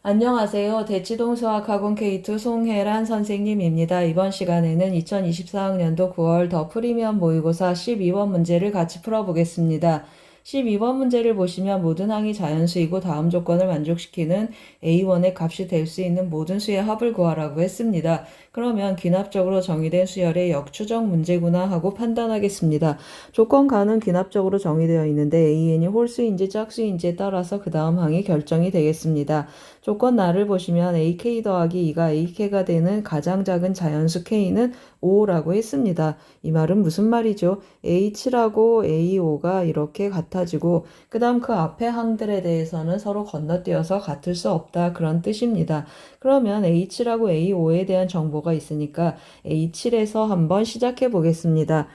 안녕하세요. 대치동 수학학원 K2 송혜란 선생님입니다. 이번 시간에는 2024학년도 9월 더 프리미엄 모의고사 12번 문제를 같이 풀어보겠습니다. 12번 문제를 보시면 모든 항이 자연수이고 다음 조건을 만족시키는 A1의 값이 될 수 있는 모든 수의 합을 구하라고 했습니다. 그러면 귀납적으로 정의된 수열의 역추적 문제구나 하고 판단하겠습니다. 조건가는 귀납적으로 정의되어 있는데 AN이 홀수인지 짝수인지에 따라서 그 다음 항이 결정이 되겠습니다. 조건 나를 보시면 AK 더하기 2가 AK가 되는 가장 작은 자연수 K는 5라고 했습니다. 이 말은 무슨 말이죠? H라고 A5가 이렇게 같아지고 그 다음 그 앞에 항들에 대해서는 서로 건너뛰어서 같을 수 없다 그런 뜻입니다. 그러면 H라고 A5에 대한 정보가 있으니까 A7에서 한번 시작해 보겠습니다.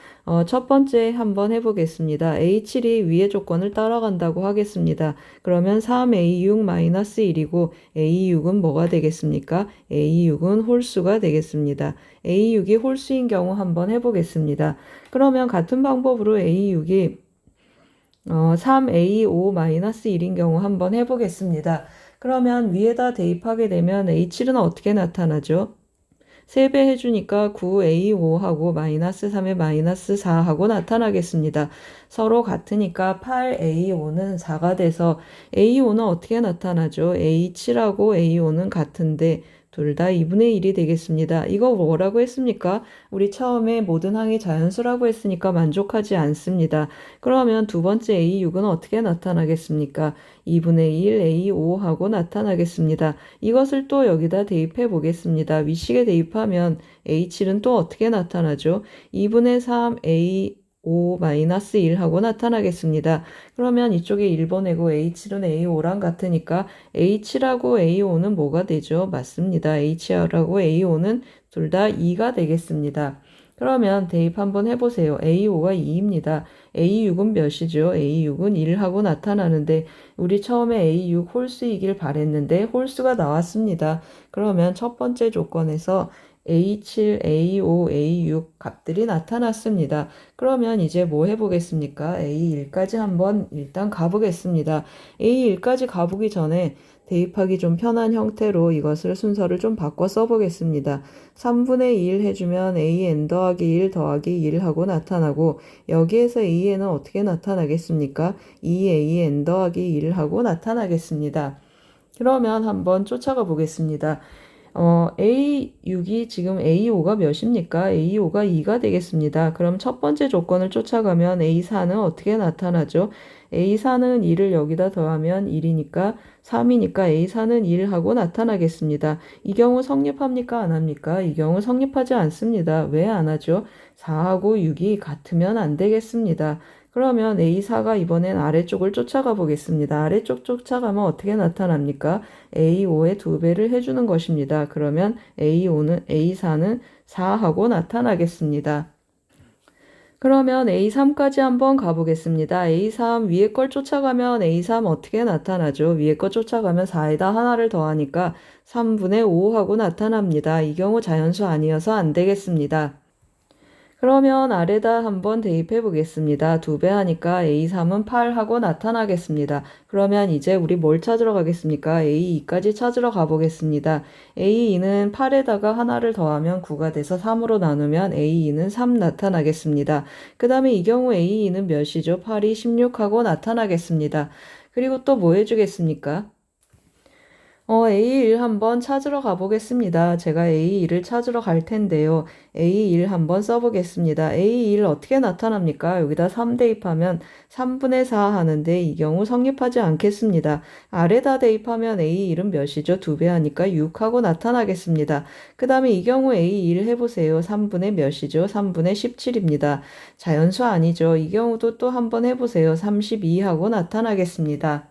첫 번째 한번 해보겠습니다. A7이 위의 조건을 따라간다고 하겠습니다. 그러면 3A6-1이고 A6은 뭐가 되겠습니까? A6은 홀수가 되겠습니다. A6이 홀수인 경우 한번 해보겠습니다. 그러면 같은 방법으로 A6이 3A5-1인 경우 한번 해보겠습니다. 그러면 위에다 대입하게 되면 A7은 어떻게 나타나죠? 3배 해주니까 9A5하고 마이너스 3에 마이너스 4하고 나타나겠습니다. 서로 같으니까 8A5는 4가 돼서 A5는 어떻게 나타나죠? A7하고 A5는 같은데 둘 다 2분의 1이 되겠습니다. 이거 뭐라고 했습니까? 우리 처음에 모든 항이 자연수라고 했으니까 만족하지 않습니다. 그러면 두 번째 A6은 어떻게 나타나겠습니까? 2분의 1 A5하고 나타나겠습니다. 이것을 또 여기다 대입해 보겠습니다. 위식에 대입하면 H7은 또 어떻게 나타나죠? 2분의 3 A5-1 하고 나타나겠습니다. 그러면 이쪽에 1 보내고 H7은 A5랑 같으니까 H하고 A5는 뭐가 되죠? 맞습니다. H하고 A5는 둘 다 2가 되겠습니다. 그러면 대입 한번 해보세요. A5가 2입니다. A6은 몇이죠? A6은 1하고 나타나는데 우리 처음에 A6 홀수이길 바랬는데 홀수가 나왔습니다. 그러면 첫 번째 조건에서 A7, A5, A6 값들이 나타났습니다. 그러면 이제 뭐 해보겠습니까? A1까지 한번 일단 가보겠습니다. A1까지 가보기 전에 대입하기 좀 편한 형태로 이것을 순서를 좀 바꿔 써보겠습니다. 3분의 2 해주면 AN 더하기 1 더하기 1 하고 나타나고 여기에서 AN은 어떻게 나타나겠습니까? 2AN 더하기 1 하고 나타나겠습니다. 그러면 한번 쫓아가 보겠습니다. A6이 지금 A5가 몇입니까? A5가 2가 되겠습니다. 그럼 첫 번째 조건을 쫓아가면 A4는 어떻게 나타나죠? A4는 2를 여기다 더하면 1이니까 3이니까 A4는 1하고 나타나겠습니다. 이 경우 성립합니까? 안 합니까? 이 경우 성립하지 않습니다. 왜 안 하죠? 4하고 6이 같으면 안 되겠습니다. 그러면 A4가 이번엔 아래쪽을 쫓아가 보겠습니다. 아래쪽 쫓아가면 어떻게 나타납니까? A5의 2배를 해주는 것입니다. 그러면 A4는 4하고 나타나겠습니다. 그러면 A3까지 한번 가보겠습니다. A3 위에 걸 쫓아가면 A3 어떻게 나타나죠? 위에 거 쫓아가면 4에다 하나를 더하니까 3분의 5하고 나타납니다. 이 경우 자연수 아니어서 안 되겠습니다. 그러면 아래다 한번 대입해 보겠습니다. 2배 하니까 A3은 8하고 나타나겠습니다. 그러면 이제 우리 뭘 찾으러 가겠습니까? A2까지 찾으러 가보겠습니다. A2는 8에다가 하나를 더하면 9가 돼서 3으로 나누면 A2는 3 나타나겠습니다. 그 다음에 이 경우 A2는 몇이죠? 8이 16하고 나타나겠습니다. 그리고 또 뭐 해주겠습니까? A1 한번 찾으러 가보겠습니다. 제가 A1을 찾으러 갈 텐데요. A1 한번 써보겠습니다. A1 어떻게 나타납니까? 여기다 3 대입하면 3분의 4 하는데 이 경우 성립하지 않겠습니다. 아래다 대입하면 A1은 몇이죠? 2배 하니까 6하고 나타나겠습니다. 그 다음에 이 경우 A1 해보세요. 3분의 몇이죠? 3분의 17입니다. 자연수 아니죠? 이 경우도 또 한번 해보세요. 32하고 나타나겠습니다.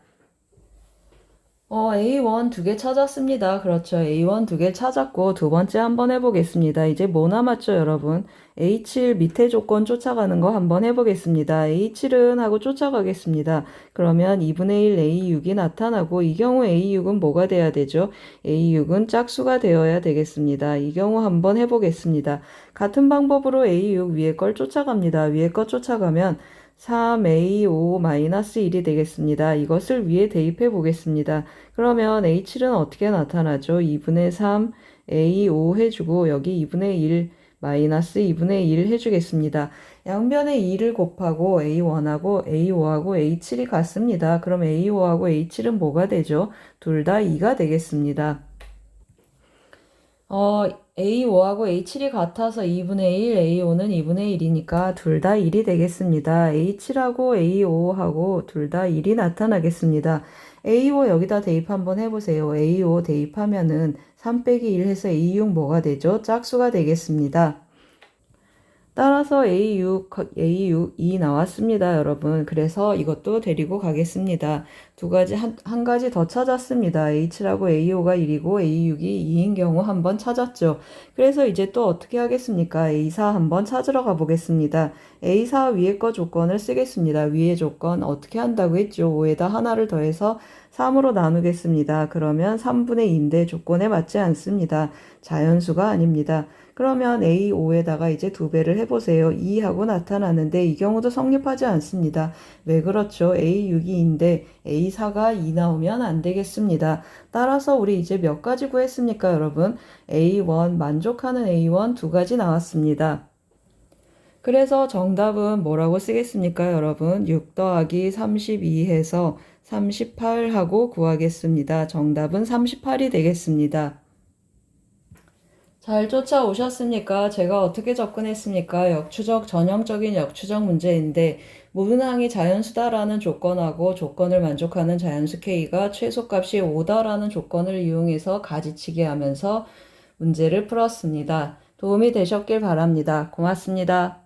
A1 두 개 찾았습니다. 그렇죠. A1 두 개 찾았고 두 번째 한번 해보겠습니다. 이제 뭐 남았죠, 여러분? A7 밑에 조건 쫓아가는 거 한번 해보겠습니다. A7은 하고 쫓아가겠습니다. 그러면 2분의 1 A6이 나타나고 이 경우 A6은 뭐가 돼야 되죠? A6은 짝수가 되어야 되겠습니다. 이 경우 한번 해보겠습니다. 같은 방법으로 A6 위에 걸 쫓아갑니다. 위에 거 쫓아가면 3A5-1이 되겠습니다. 이것을 위에 대입해 보겠습니다. 그러면 A7은 어떻게 나타나죠? 2분의 3 A5 해주고 여기 2분의 1 마이너스 2분의 1 해주겠습니다. 양변에 2를 곱하고 A1하고 A5하고 A7이 같습니다. 그럼 A5하고 A7은 뭐가 되죠? 둘 다 2가 되겠습니다. A5하고 A7이 같아서 2분의 1, A5는 2분의 1이니까 둘 다 1이 되겠습니다. A7하고 A5하고 둘 다 1이 나타나겠습니다. A5 여기다 대입 한번 해보세요. A5 대입하면은 3 빼기 1 해서 A6 뭐가 되죠? 짝수가 되겠습니다. 따라서 A6이 나왔습니다, 여러분. 그래서 이것도 데리고 가겠습니다. 한 가지 더 찾았습니다. H7하고 A5가 1이고 A6이 2인 경우 한번 찾았죠. 그래서 이제 또 어떻게 하겠습니까? A4 한번 찾으러 가보겠습니다. A4 위에 거 조건을 쓰겠습니다. 위에 조건 어떻게 한다고 했죠? 5에다 하나를 더해서 3으로 나누겠습니다. 그러면 3분의 2인데 조건에 맞지 않습니다. 자연수가 아닙니다. 그러면 A5에다가 이제 2배를 해보세요. 2하고 나타나는데 이 경우도 성립하지 않습니다. 왜 그렇죠? A6이 2인데 A4가 2 나오면 안 되겠습니다. 따라서 우리 이제 몇 가지 구했습니까, 여러분? A1, 만족하는 A1 두 가지 나왔습니다. 그래서 정답은 뭐라고 쓰겠습니까, 여러분? 6 더하기 32 해서 38하고 구하겠습니다. 정답은 38이 되겠습니다. 잘 쫓아오셨습니까? 제가 어떻게 접근했습니까? 역추적, 전형적인 역추적 문제인데 무분항이 자연수다라는 조건하고 조건을 만족하는 자연수 K가 최소값이 5다라는 조건을 이용해서 가지치기 하면서 문제를 풀었습니다. 도움이 되셨길 바랍니다. 고맙습니다.